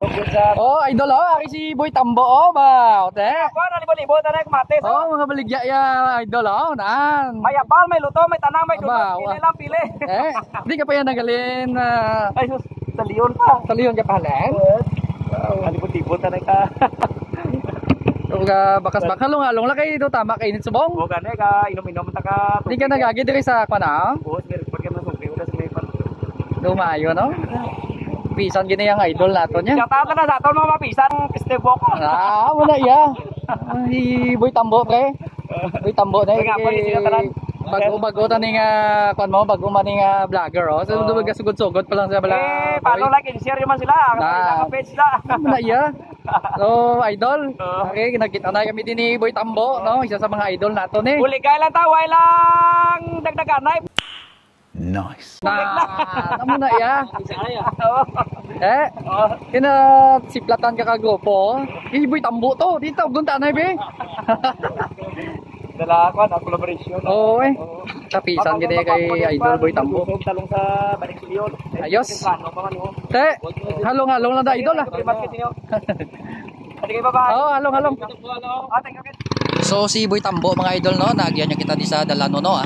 Oh, idol ari si Boy Tambo ba. Ote. Ako na libo-libo tanay kumatis. Oh, mga baligya ya idol naan. May apal, may luto, may tanang, may Aba, dulot, pili lang pili. Di ka pa yan nagalin. Ay sus, sa Leon pa. Sa Leon ka pahalan. Libot-libot tanay ka. Uga bakas-bakas halong-halong lang kay do tama kay init subong. O gani ka inom-inom ta ka. Di ka nagagi diri sa kana. Buhos meron pag na sugay udas may pan. Dumayo no. Pisan gini ang idol nato nya. Kata na sa aton mga mapisan piste bok. Wala iya. Ay Boy Tambo pre. Boy Tambo na bago tani nga kuan mo bago man nga vlogger so dumaga sugod-sugod pa lang sa bala. Paano like and share man sila. Ang page sila. Wala iya. So idol. Okay, nakita na kami din ni Boy Tambo no, isa sa mga idol nato ni. Uli kay lang ta, way lang dagdagan na. Nice. Namo na iya. Kina siplatan ka kagrupo. Boy Tambo to, dito gunta na be. Dala ko na collaboration. Oo Tapisan gini kay idol Boy Tambo. Talong sa balik Leon. Ayos. Te, halong-halong lang da idol Adi kay baba. Halong-halong. So si Boy Tambo mga idol no, nagyan niya kita di sa Dalano no